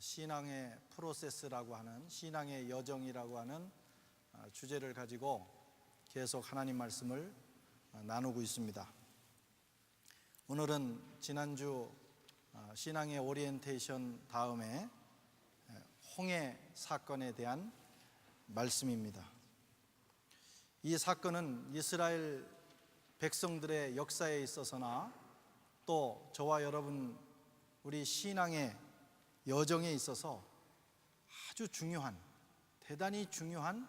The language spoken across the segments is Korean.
신앙의 프로세스라고 하는, 신앙의 여정이라고 하는 주제를 가지고 계속 하나님 말씀을 나누고 있습니다. 오늘은 지난주 신앙의 오리엔테이션 다음에 홍해 사건에 대한 말씀입니다. 이 사건은 이스라엘 백성들의 역사에 있어서나 또 저와 여러분 우리 신앙의 여정에 있어서 아주 중요한, 대단히 중요한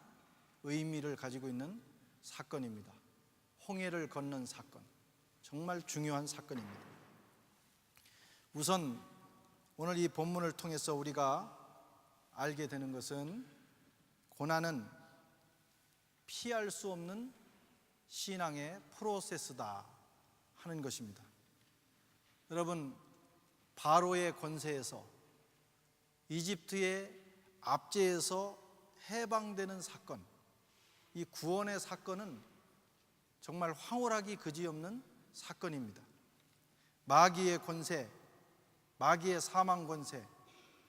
의미를 가지고 있는 사건입니다. 홍해를 건넌 사건, 정말 중요한 사건입니다. 우선 오늘 이 본문을 통해서 우리가 알게 되는 것은 고난은 피할 수 없는 신앙의 프로세스다 하는 것입니다. 여러분, 바로의 권세에서, 이집트의 압제에서 해방되는 사건, 이 구원의 사건은 정말 황홀하기 그지없는 사건입니다. 마귀의 권세, 마귀의 사망 권세,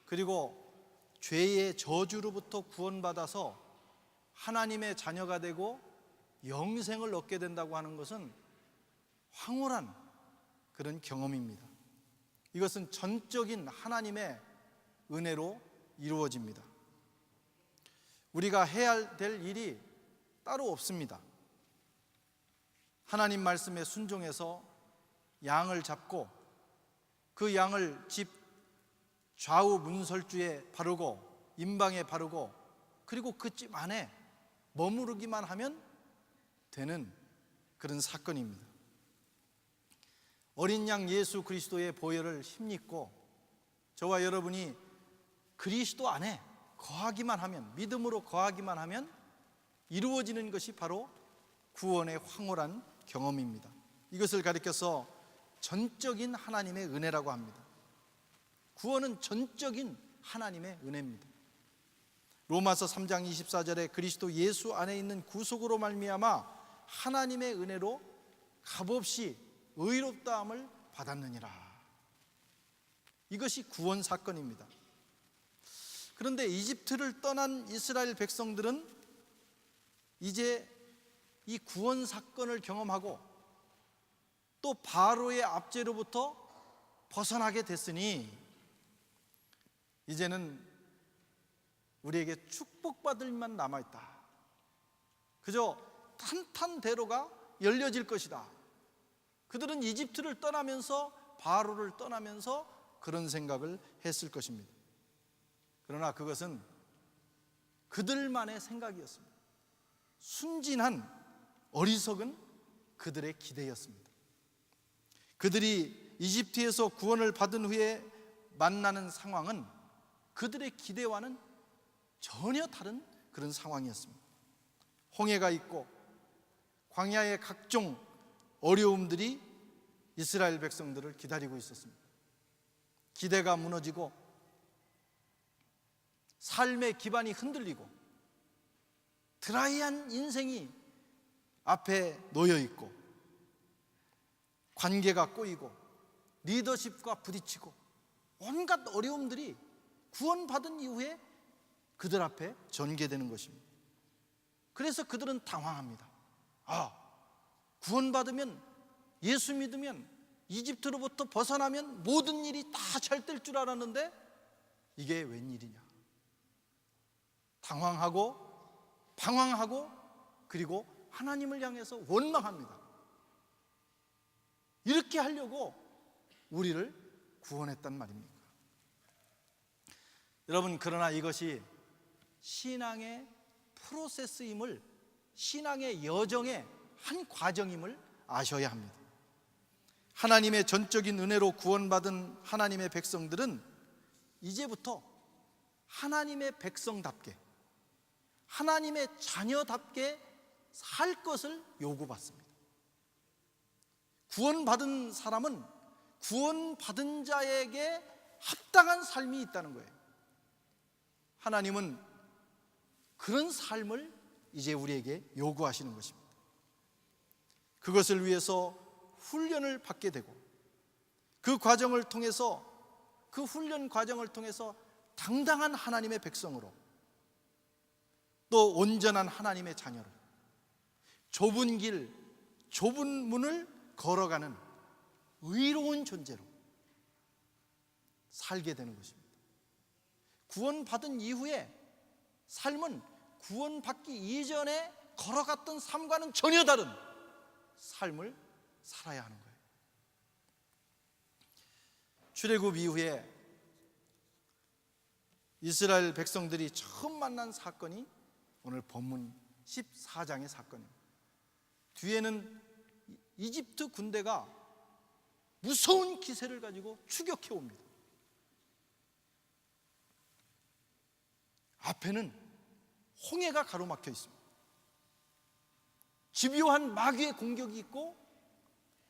그리고 죄의 저주로부터 구원받아서 하나님의 자녀가 되고 영생을 얻게 된다고 하는 것은 황홀한 그런 경험입니다. 이것은 전적인 하나님의 은혜로 이루어집니다. 우리가 해야 될 일이 따로 없습니다. 하나님 말씀에 순종해서 양을 잡고 그 양을 집 좌우 문설주에 바르고 임방에 바르고 그리고 그 집 안에 머무르기만 하면 되는 그런 사건입니다. 어린 양 예수 그리스도의 보혈을 힘입고 저와 여러분이 그리스도 안에 거하기만 하면, 믿음으로 거하기만 하면 이루어지는 것이 바로 구원의 황홀한 경험입니다. 이것을 가리켜서 전적인 하나님의 은혜라고 합니다. 구원은 전적인 하나님의 은혜입니다. 로마서 3장 24절에 그리스도 예수 안에 있는 구속으로 말미암아 하나님의 은혜로 값없이 의롭다함을 받았느니라. 이것이 구원 사건입니다. 그런데 이집트를 떠난 이스라엘 백성들은 이제 이 구원 사건을 경험하고 또 바로의 압제로부터 벗어나게 됐으니 이제는 우리에게 축복받을 일만 남아있다. 그저 탄탄대로가 열려질 것이다. 그들은 이집트를 떠나면서, 바로를 떠나면서 그런 생각을 했을 것입니다. 그러나 그것은 그들만의 생각이었습니다. 순진한 어리석은 그들의 기대였습니다. 그들이 이집트에서 구원을 받은 후에 만나는 상황은 그들의 기대와는 전혀 다른 그런 상황이었습니다. 홍해가 있고 광야의 각종 어려움들이 이스라엘 백성들을 기다리고 있었습니다. 기대가 무너지고 삶의 기반이 흔들리고 드라이한 인생이 앞에 놓여 있고 관계가 꼬이고 리더십과 부딪히고 온갖 어려움들이 구원받은 이후에 그들 앞에 전개되는 것입니다. 그래서 그들은 당황합니다. 구원받으면, 예수 믿으면, 이집트로부터 벗어나면 모든 일이 다 잘 될 줄 알았는데 이게 웬일이냐. 당황하고 방황하고 그리고 하나님을 향해서 원망합니다. 이렇게 하려고 우리를 구원했단 말입니까? 여러분, 그러나 이것이 신앙의 프로세스임을, 신앙의 여정의 한 과정임을 아셔야 합니다. 하나님의 전적인 은혜로 구원받은 하나님의 백성들은 이제부터 하나님의 백성답게, 하나님의 자녀답게 살 것을 요구받습니다. 구원받은 사람은 구원받은 자에게 합당한 삶이 있다는 거예요. 하나님은 그런 삶을 이제 우리에게 요구하시는 것입니다. 그것을 위해서 훈련을 받게 되고 그 과정을 통해서, 그 훈련 과정을 통해서 당당한 하나님의 백성으로, 또 온전한 하나님의 자녀로 좁은 길, 좁은 문을 걸어가는 의로운 존재로 살게 되는 것입니다. 구원받은 이후에 삶은 구원받기 이전에 걸어갔던 삶과는 전혀 다른 삶을 살아야 하는 거예요. 출애굽 이후에 이스라엘 백성들이 처음 만난 사건이 오늘 본문 14장의 사건입니다. 뒤에는 이집트 군대가 무서운 기세를 가지고 추격해 옵니다. 앞에는 홍해가 가로막혀 있습니다. 집요한 마귀의 공격이 있고,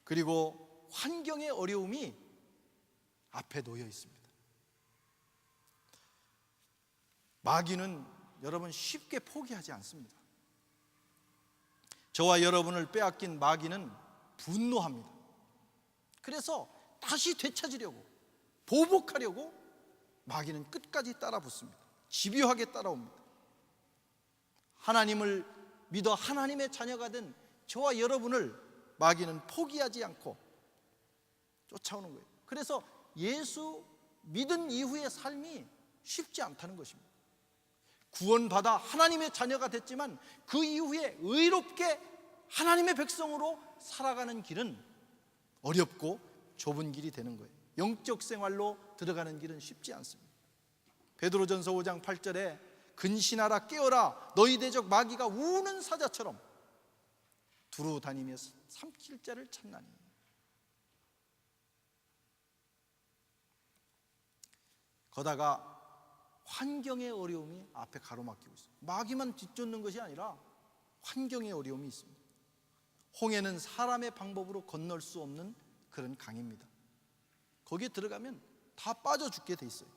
그리고 환경의 어려움이 앞에 놓여 있습니다. 마귀는 여러분 쉽게 포기하지 않습니다. 저와 여러분을 빼앗긴 마귀는 분노합니다. 그래서 다시 되찾으려고, 보복하려고 마귀는 끝까지 따라붙습니다. 집요하게 따라옵니다. 하나님을 믿어 하나님의 자녀가 된 저와 여러분을 마귀는 포기하지 않고 쫓아오는 거예요. 그래서 예수 믿은 이후의 삶이 쉽지 않다는 것입니다. 구원받아 하나님의 자녀가 됐지만 그 이후에 의롭게 하나님의 백성으로 살아가는 길은 어렵고 좁은 길이 되는 거예요. 영적 생활로 들어가는 길은 쉽지 않습니다. 베드로전서 5장 8절에 근신하라, 깨어라, 너희 대적 마귀가 우는 사자처럼 두루 다니며 삼킬 자를 찾나니. 거다가 환경의 어려움이 앞에 가로막히고 있어요. 마귀만 뒤쫓는 것이 아니라 환경의 어려움이 있습니다. 홍해는 사람의 방법으로 건널 수 없는 그런 강입니다. 거기에 들어가면 다 빠져 죽게 돼 있어요.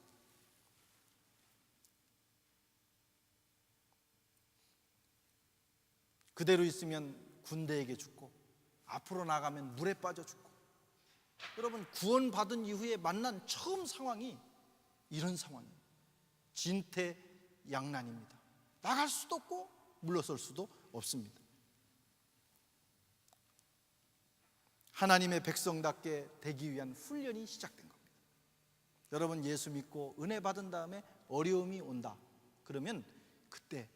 그대로 있으면 군대에게 죽고, 앞으로 나가면 물에 빠져 죽고. 여러분, 구원받은 이후에 만난 처음 상황이 이런 상황입니다. 진퇴양난입니다. 나갈 수도 없고 물러설 수도 없습니다. 하나님의 백성답게 되기 위한 훈련이 시작된 겁니다. 여러분, 예수 믿고 은혜 받은 다음에 어려움이 온다 그러면 그때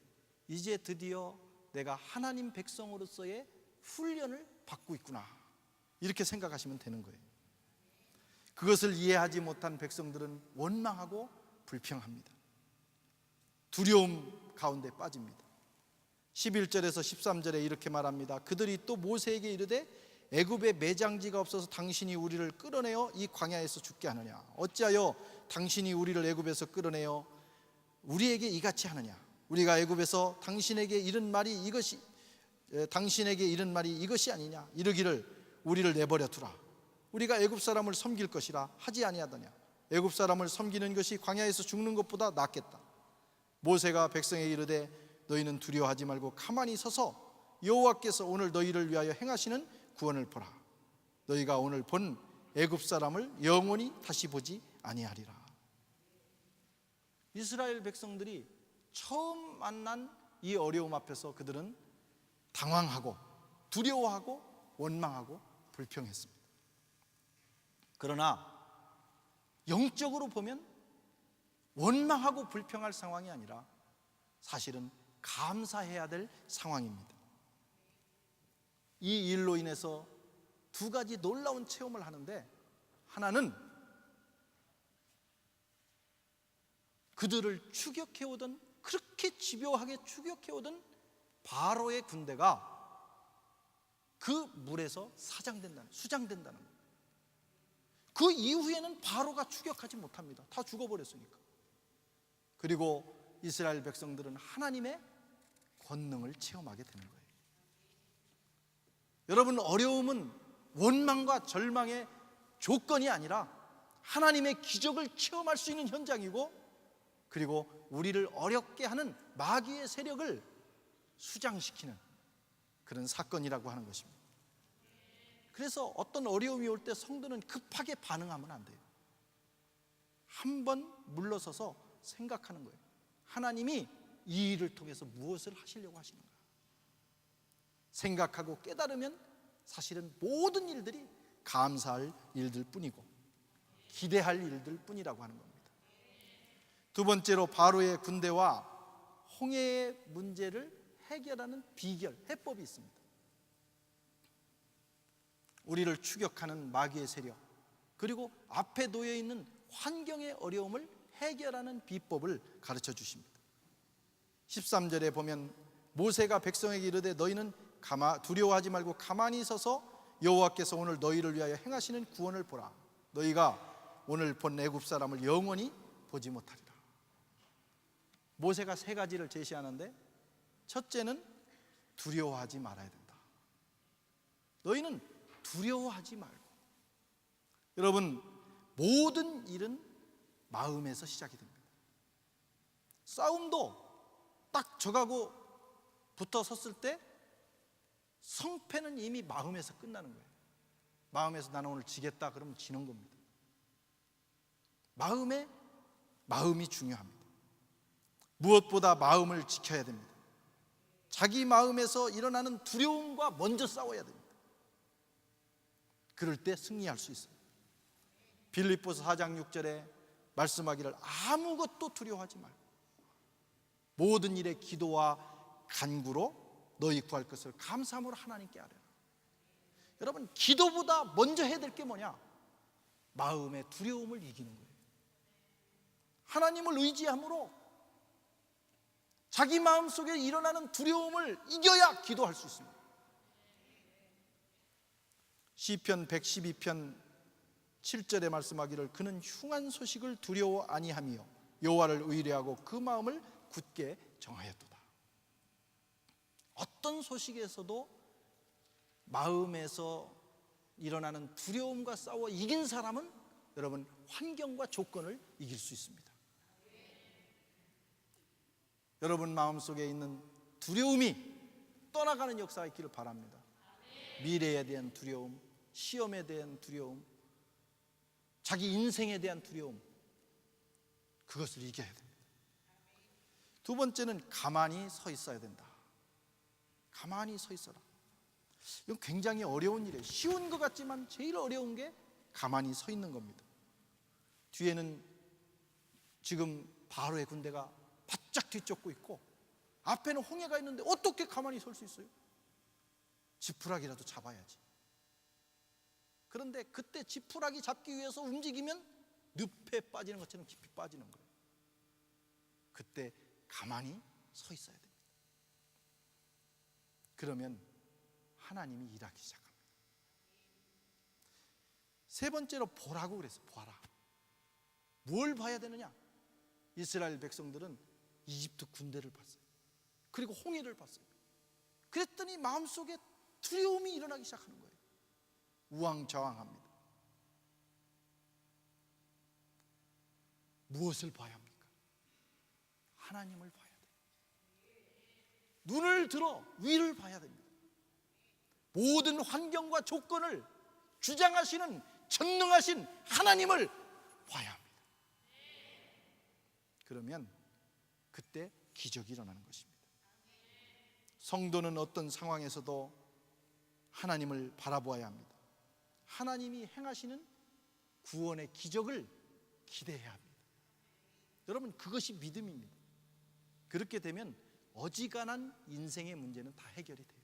이제 드디어 내가 하나님 백성으로서의 훈련을 받고 있구나, 이렇게 생각하시면 되는 거예요. 그것을 이해하지 못한 백성들은 원망하고 불평합니다. 두려움 가운데 빠집니다. 11절에서 13절에 이렇게 말합니다. 그들이 또 모세에게 이르되 애굽에 매장지가 없어서 당신이 우리를 끌어내어 이 광야에서 죽게 하느냐? 어찌하여 당신이 우리를 애굽에서 끌어내어 우리에게 이같이 하느냐? 우리가 애굽에서 당신에게 이른 말이 이것이 아니냐? 이르기를 우리를 내버려 두라. 우리가 애굽 사람을 섬길 것이라 하지 아니하더냐? 애굽 사람을 섬기는 것이 광야에서 죽는 것보다 낫겠다. 모세가 백성에게 이르되 너희는 두려워하지 말고 가만히 서서 여호와께서 오늘 너희를 위하여 행하시는 구원을 보라. 너희가 오늘 본 애굽 사람을 영원히 다시 보지 아니하리라. 이스라엘 백성들이 처음 만난 이 어려움 앞에서 그들은 당황하고 두려워하고 원망하고 불평했습니다. 그러나 영적으로 보면 원망하고 불평할 상황이 아니라 사실은 감사해야 될 상황입니다. 이 일로 인해서 두 가지 놀라운 체험을 하는데, 하나는 그들을 추격해오던, 그렇게 집요하게 추격해오던 바로의 군대가 그 물에서 수장된다는 거예요. 그 이후에는 바로가 추격하지 못합니다. 다 죽어버렸으니까. 그리고 이스라엘 백성들은 하나님의 권능을 체험하게 되는 거예요. 여러분, 어려움은 원망과 절망의 조건이 아니라 하나님의 기적을 체험할 수 있는 현장이고, 그리고 우리를 어렵게 하는 마귀의 세력을 수장시키는 그런 사건이라고 하는 것입니다. 그래서 어떤 어려움이 올 때 성도는 급하게 반응하면 안 돼요. 한번 물러서서 생각하는 거예요. 하나님이 이 일을 통해서 무엇을 하시려고 하시는가 생각하고 깨달으면 사실은 모든 일들이 감사할 일들 뿐이고 기대할 일들 뿐이라고 하는 겁니다. 두 번째로 바로의 군대와 홍해의 문제를 해결하는 비결, 해법이 있습니다. 우리를 추격하는 마귀의 세력, 그리고 앞에 놓여 있는 환경의 어려움을 해결하는 비법을 가르쳐 주십니다. 13절에 보면 모세가 백성에게 이르되 너희는 두려워하지 말고 가만히 서서 여호와께서 오늘 너희를 위하여 행하시는 구원을 보라. 너희가 오늘 본 애굽 사람을 영원히 보지 못하리라. 모세가 세 가지를 제시하는데, 첫째는 두려워하지 말아야 된다. 너희는 두려워하지 말고. 여러분, 모든 일은 마음에서 시작이 됩니다. 싸움도 딱 적하고 붙어 섰을 때 성패는 이미 마음에서 끝나는 거예요. 마음에서 나는 오늘 지겠다 그러면 지는 겁니다. 마음이 중요합니다. 무엇보다 마음을 지켜야 됩니다. 자기 마음에서 일어나는 두려움과 먼저 싸워야 됩니다. 그럴 때 승리할 수 있어요. 빌립보서 4장 6절에 말씀하기를 아무것도 두려워하지 말고 모든 일에 기도와 간구로 너희 구할 것을 감사함으로 하나님께 아뢰라. 여러분, 기도보다 먼저 해야 될 게 뭐냐? 마음의 두려움을 이기는 거예요. 하나님을 의지함으로 자기 마음속에 일어나는 두려움을 이겨야 기도할 수 있습니다. 시편 112편 7절에 말씀하기를 그는 흉한 소식을 두려워 아니하며 여호와를 의뢰하고 그 마음을 굳게 정하였도다. 어떤 소식에서도 마음에서 일어나는 두려움과 싸워 이긴 사람은 여러분 환경과 조건을 이길 수 있습니다. 여러분 마음속에 있는 두려움이 떠나가는 역사가 있기를 바랍니다. 미래에 대한 두려움, 시험에 대한 두려움, 자기 인생에 대한 두려움, 그것을 이겨야 됩니다. 두 번째는 가만히 서 있어야 된다. 가만히 서 있어라. 이건 굉장히 어려운 일이에요. 쉬운 것 같지만 제일 어려운 게 가만히 서 있는 겁니다. 뒤에는 지금 바로의 군대가 바짝 뒤쫓고 있고 앞에는 홍해가 있는데 어떻게 가만히 설 수 있어요? 지푸라기라도 잡아야지. 그런데 그때 지푸라기 잡기 위해서 움직이면 늪에 빠지는 것처럼 깊이 빠지는 거예요. 그때 가만히 서 있어야 됩니다. 그러면 하나님이 일하기 시작합니다. 세 번째로 보라고 그랬어요. 보라. 뭘 봐야 되느냐? 이스라엘 백성들은 이집트 군대를 봤어요. 그리고 홍해를 봤어요. 그랬더니 마음속에 두려움이 일어나기 시작하는 거예요. 우왕좌왕합니다. 무엇을 봐야 합니까? 하나님을 봐야 돼요. 눈을 들어 위를 봐야 됩니다. 모든 환경과 조건을 주장하시는 전능하신 하나님을 봐야 합니다. 그러면 그때 기적이 일어나는 것입니다. 성도는 어떤 상황에서도 하나님을 바라보아야 합니다. 하나님이 행하시는 구원의 기적을 기대해야 합니다. 여러분, 그것이 믿음입니다. 그렇게 되면 어지간한 인생의 문제는 다 해결이 돼요.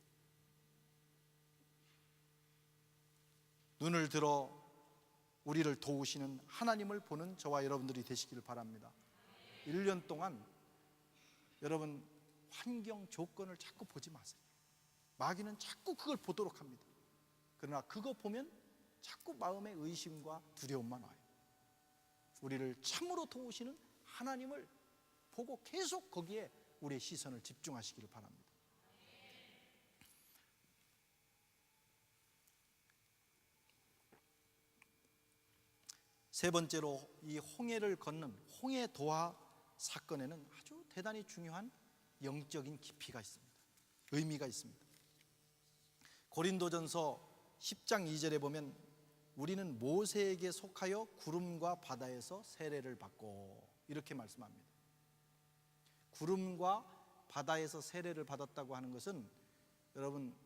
눈을 들어 우리를 도우시는 하나님을 보는 저와 여러분들이 되시기를 바랍니다. 1년 동안 여러분 환경 조건을 자꾸 보지 마세요. 마귀는 자꾸 그걸 보도록 합니다. 그러나 그거 보면 자꾸 마음에 의심과 두려움만 와요. 우리를 참으로 도우시는 하나님을 보고 계속 거기에 우리의 시선을 집중하시기를 바랍니다. 세 번째로 이 홍해를 걷는 홍해 도하 사건에는 아주 대단히 중요한 영적인 깊이가 있습니다. 의미가 있습니다. 고린도전서 10장 2절에 보면 우리는 모세에게 속하여 구름과 바다에서 세례를 받고, 이렇게 말씀합니다. 구름과 바다에서 세례를 받았다고 하는 것은 여러분,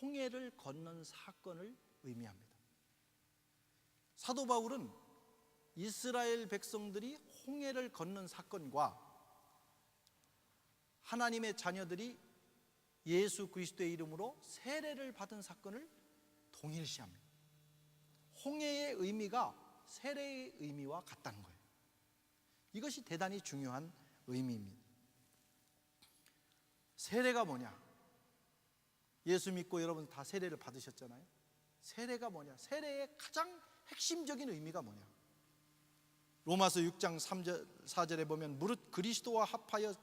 홍해를 건넌 사건을 의미합니다. 사도 바울은 이스라엘 백성들이 홍해를 건넌 사건과 하나님의 자녀들이 예수 그리스도의 이름으로 세례를 받은 사건을 동일시합니다. 홍해의 의미가 세례의 의미와 같다는 거예요. 이것이 대단히 중요한 의미입니다. 세례가 뭐냐? 예수 믿고 여러분 다 세례를 받으셨잖아요. 세례가 뭐냐? 세례의 가장 핵심적인 의미가 뭐냐? 로마서 6장 3절 4절에 보면 무릇 그리스도와 합하여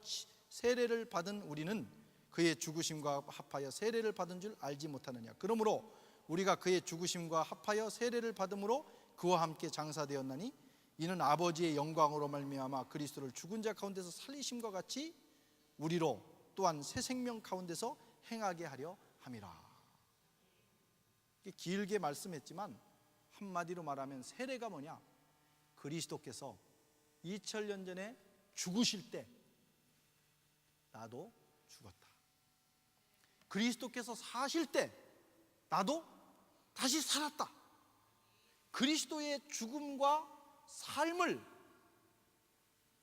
세례를 받은 우리는 그의 죽으심과 합하여 세례를 받은 줄 알지 못하느냐. 그러므로 우리가 그의 죽으심과 합하여 세례를 받음으로 그와 함께 장사되었나니 이는 아버지의 영광으로 말미암아 그리스도를 죽은 자 가운데서 살리심과 같이 우리로 또한 새 생명 가운데서 행하게 하려 함이라. 길게 말씀했지만 한마디로 말하면 세례가 뭐냐? 그리스도께서 2000년 전에 죽으실 때 나도 죽었다. 그리스도께서 사실 때 나도 다시 살았다. 그리스도의 죽음과 삶을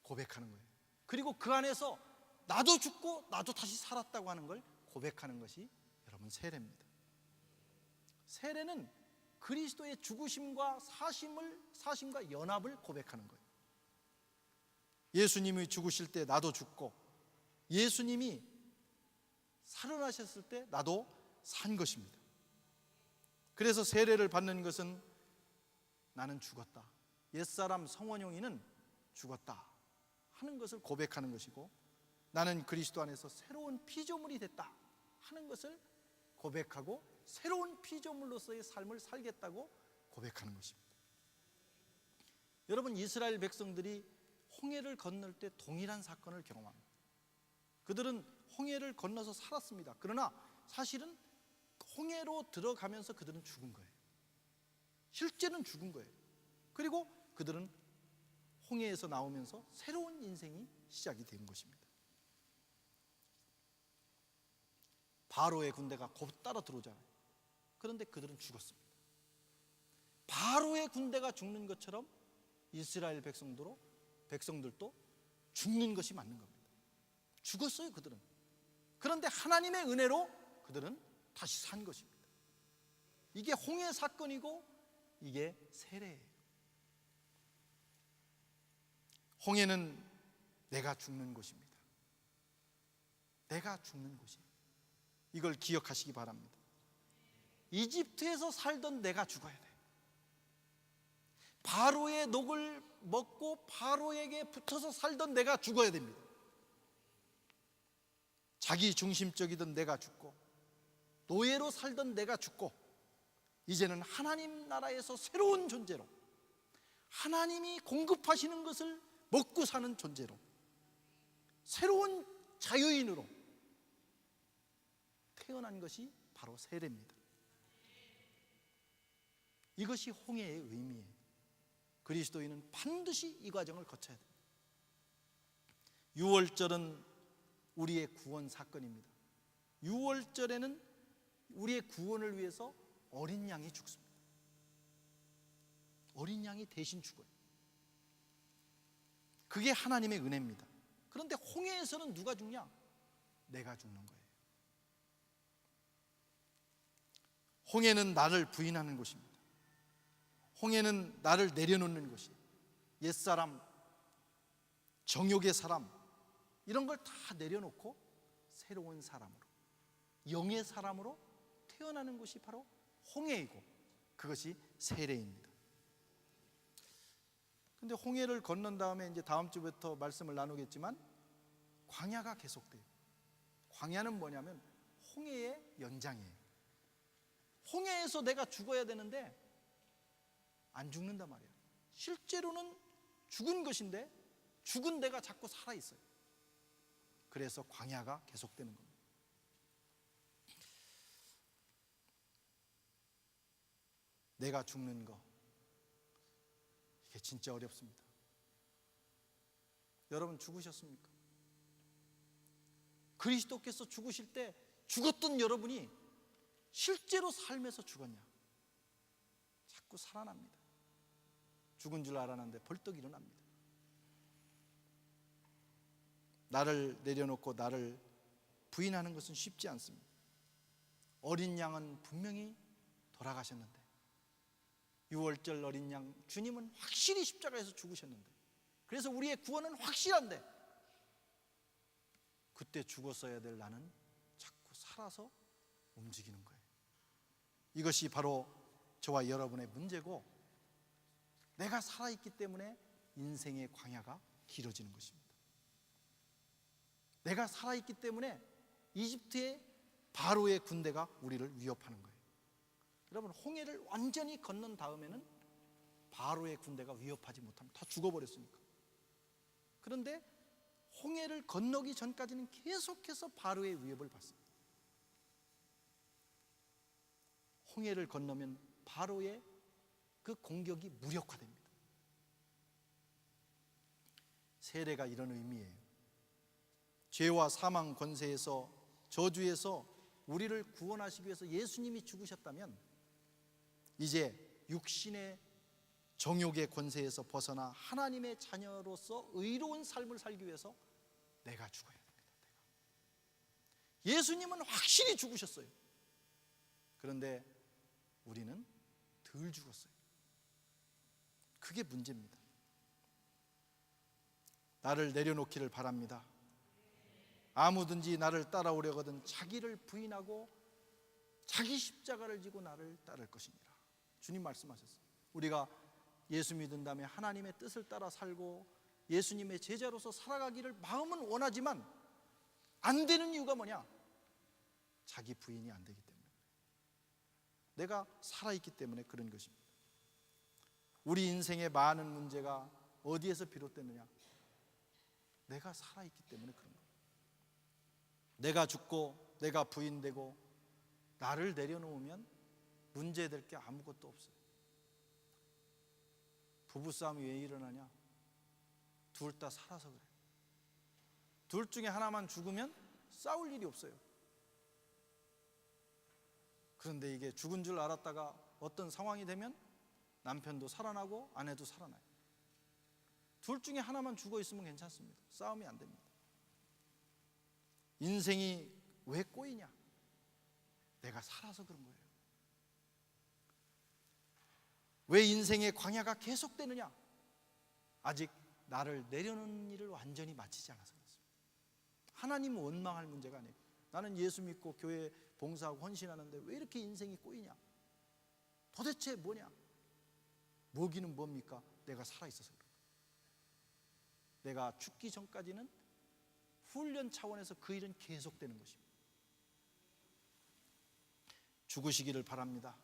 고백하는 거예요. 그리고 그 안에서 나도 죽고 나도 다시 살았다고 하는 걸 고백하는 것이 여러분 세례입니다. 세례는 그리스도의 죽으심과 사심과 연합을 고백하는 거예요. 예수님이 죽으실 때 나도 죽고 예수님이 살아나셨을 때 나도 산 것입니다. 그래서 세례를 받는 것은 나는 죽었다, 옛사람 성원용이는 죽었다 하는 것을 고백하는 것이고, 나는 그리스도 안에서 새로운 피조물이 됐다 하는 것을 고백하고 새로운 피조물로서의 삶을 살겠다고 고백하는 것입니다. 여러분, 이스라엘 백성들이 홍해를 건널 때 동일한 사건을 경험합니다. 그들은 홍해를 건너서 살았습니다. 그러나 사실은 홍해로 들어가면서 그들은 죽은 거예요. 실제는 죽은 거예요. 그리고 그들은 홍해에서 나오면서 새로운 인생이 시작이 된 것입니다. 바로의 군대가 곧 따라 들어오잖아요. 그런데 그들은 죽었습니다. 바로의 군대가 죽는 것처럼 이스라엘 백성들도 죽는 것이 맞는 겁니다. 죽었어요, 그들은. 그런데 하나님의 은혜로 그들은 다시 산 것입니다. 이게 홍해 사건이고 이게 세례예요. 홍해는 내가 죽는 곳입니다. 내가 죽는 곳이에요. 이걸 기억하시기 바랍니다. 이집트에서 살던 내가 죽어야 돼. 바로의 녹을 먹고 바로에게 붙어서 살던 내가 죽어야 됩니다. 자기 중심적이던 내가 죽고 노예로 살던 내가 죽고 이제는 하나님 나라에서 새로운 존재로, 하나님이 공급하시는 것을 먹고 사는 존재로, 새로운 자유인으로 태어난 것이 바로 세례입니다. 이것이 홍해의 의미예요. 그리스도인은 반드시 이 과정을 거쳐야 돼요. 유월절은 우리의 구원 사건입니다. 유월절에는 우리의 구원을 위해서 어린 양이 죽습니다. 어린 양이 대신 죽어요. 그게 하나님의 은혜입니다. 그런데 홍해에서는 누가 죽냐? 내가 죽는 거예요. 홍해는 나를 부인하는 곳입니다. 홍해는 나를 내려놓는 곳이에요. 옛사람, 정욕의 사람, 이런 걸 다 내려놓고 새로운 사람으로, 영의 사람으로 태어나는 곳이 바로 홍해이고 그것이 세례입니다. 근데 홍해를 건넌 다음에 이제 다음 주부터 말씀을 나누겠지만 광야가 계속돼요. 광야는 뭐냐면 홍해의 연장이에요. 홍해에서 내가 죽어야 되는데 안 죽는단 말이에요. 실제로는 죽은 것인데 죽은 내가 자꾸 살아있어요. 그래서 광야가 계속되는 겁니다. 내가 죽는 거, 이게 진짜 어렵습니다. 여러분 죽으셨습니까? 그리스도께서 죽으실 때 죽었던 여러분이 실제로 삶에서 죽었냐? 자꾸 살아납니다. 죽은 줄 알았는데 벌떡 일어납니다. 나를 내려놓고 나를 부인하는 것은 쉽지 않습니다. 어린 양은 분명히 돌아가셨는데, 유월절 어린 양 주님은 확실히 십자가에서 죽으셨는데, 그래서 우리의 구원은 확실한데, 그때 죽었어야 될 나는 자꾸 살아서 움직이는 거예요. 이것이 바로 저와 여러분의 문제고, 내가 살아있기 때문에 인생의 광야가 길어지는 것입니다. 내가 살아있기 때문에 이집트의 바로의 군대가 우리를 위협하는 거예요. 여러분, 홍해를 완전히 건넌 다음에는 바로의 군대가 위협하지 못하면 다 죽어버렸으니까. 그런데 홍해를 건너기 전까지는 계속해서 바로의 위협을 받습니다. 홍해를 건너면 바로의 그 공격이 무력화됩니다. 세례가 이런 의미예요. 죄와 사망 권세에서, 저주에서 우리를 구원하시기 위해서 예수님이 죽으셨다면, 이제 육신의 정욕의 권세에서 벗어나 하나님의 자녀로서 의로운 삶을 살기 위해서 내가 죽어야 됩니다. 예수님은 확실히 죽으셨어요. 그런데 우리는 덜 죽었어요. 그게 문제입니다. 나를 내려놓기를 바랍니다. 아무든지 나를 따라오려거든 자기를 부인하고 자기 십자가를 지고 나를 따를 것이니라. 주님 말씀하셨어요. 우리가 예수 믿은 다음에 하나님의 뜻을 따라 살고 예수님의 제자로서 살아가기를 마음은 원하지만 안 되는 이유가 뭐냐? 자기 부인이 안 되기 때문에, 내가 살아있기 때문에 그런 것입니다. 우리 인생의 많은 문제가 어디에서 비롯되느냐? 내가 살아있기 때문에 그런 겁니다. 내가 죽고 내가 부인되고 나를 내려놓으면 문제될 게 아무것도 없어요. 부부싸움이 왜 일어나냐? 둘 다 살아서 그래요. 둘 중에 하나만 죽으면 싸울 일이 없어요. 그런데 이게 죽은 줄 알았다가 어떤 상황이 되면 남편도 살아나고 아내도 살아나요. 둘 중에 하나만 죽어 있으면 괜찮습니다. 싸움이 안 됩니다. 인생이 왜 꼬이냐? 내가 살아서 그런 거예요. 왜 인생의 광야가 계속되느냐? 아직 나를 내려놓는 일을 완전히 마치지 않아서 그렇습니다. 하나님은 원망할 문제가 아니에요. 나는 예수 믿고 교회 봉사하고 헌신하는데 왜 이렇게 인생이 꼬이냐? 도대체 뭐냐? 뭐기는 뭡니까? 내가 살아있어서 그런 거예요. 내가 죽기 전까지는 훈련 차원에서 그 일은 계속되는 것입니다. 죽으시기를 바랍니다.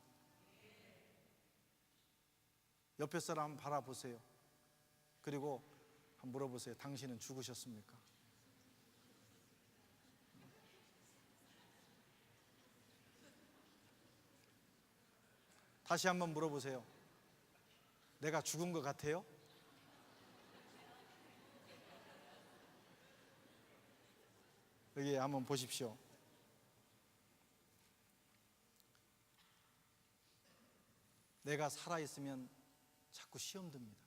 옆에 사람 한번 바라보세요. 그리고 한번 물어보세요. 당신은 죽으셨습니까? 다시 한번 물어보세요. 내가 죽은 것 같아요? 여기 한번 보십시오. 내가 살아있으면 자꾸 시험 듭니다.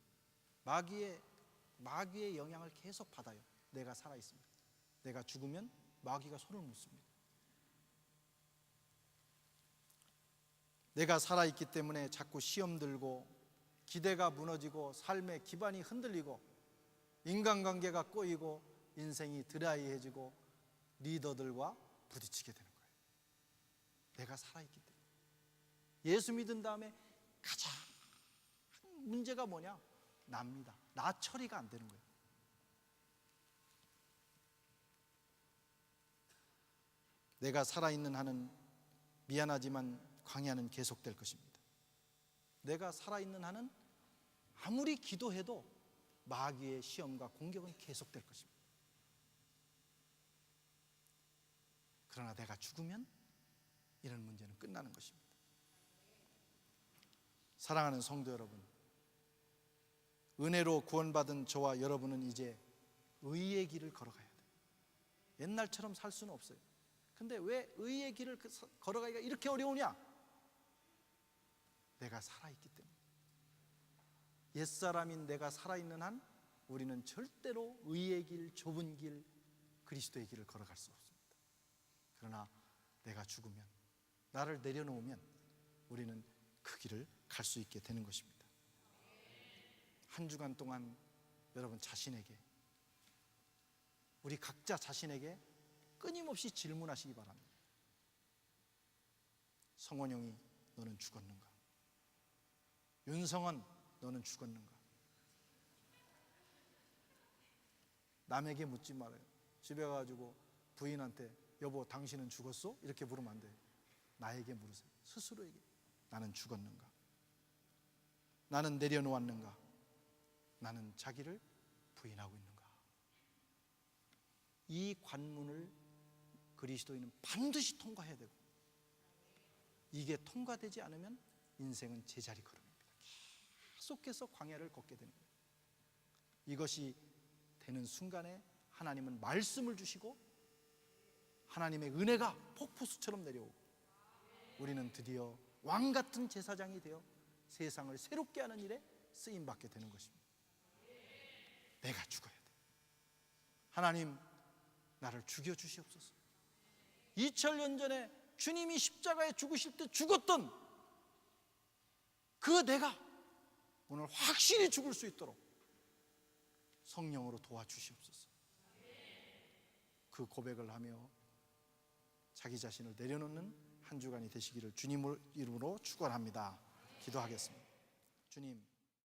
마귀의 영향을 계속 받아요. 내가 살아있습니다. 내가 죽으면 마귀가 손을 묻습니다. 내가 살아있기 때문에 자꾸 시험 들고 기대가 무너지고 삶의 기반이 흔들리고 인간관계가 꼬이고 인생이 드라이해지고 리더들과 부딪히게 되는 거예요. 내가 살아있기 때문에. 예수 믿은 다음에 가장 문제가 뭐냐? 납니다. 나 처리가 안 되는 거예요. 내가 살아있는 한은 미안하지만 광야는 계속될 것입니다. 내가 살아있는 한은 아무리 기도해도 마귀의 시험과 공격은 계속될 것입니다. 그러나 내가 죽으면 이런 문제는 끝나는 것입니다. 사랑하는 성도 여러분, 은혜로 구원받은 저와 여러분은 이제 의의 길을 걸어가야 돼요. 옛날처럼 살 수는 없어요. 근데 왜 의의 길을 걸어가기가 이렇게 어려우냐? 내가 살아있기 때문에. 옛사람인 내가 살아있는 한 우리는 절대로 의의 길, 좁은 길, 그리스도의 길을 걸어갈 수 없습니다. 그러나 내가 죽으면, 나를 내려놓으면 우리는 그 길을 갈 수 있게 되는 것입니다. 한 주간 동안 여러분 자신에게, 우리 각자 자신에게 끊임없이 질문하시기 바랍니다. 성원영이 너는 죽었는가? 윤성원 너는 죽었는가? 남에게 묻지 말아요. 집에 가지고 부인한테 여보 당신은 죽었어? 이렇게 물으면 안 돼요. 나에게 물으세요. 스스로에게. 나는 죽었는가? 나는 내려놓았는가? 나는 자기를 부인하고 있는가? 이 관문을 그리스도인은 반드시 통과해야 되고, 이게 통과되지 않으면 인생은 제자리 걸음입니다. 계속해서 광야를 걷게 되는 거예요. 이것이 되는 순간에 하나님은 말씀을 주시고 하나님의 은혜가 폭포수처럼 내려오고 우리는 드디어 왕같은 제사장이 되어 세상을 새롭게 하는 일에 쓰임받게 되는 것입니다. 내가 죽어야 돼. 하나님 나를 죽여주시옵소서. 2000년 전에 주님이 십자가에 죽으실 때 죽었던 그 내가 오늘 확실히 죽을 수 있도록 성령으로 도와주시옵소서. 그 고백을 하며 자기 자신을 내려놓는 한 주간이 되시기를 주님 이름으로 축원합니다. 기도하겠습니다. 주님,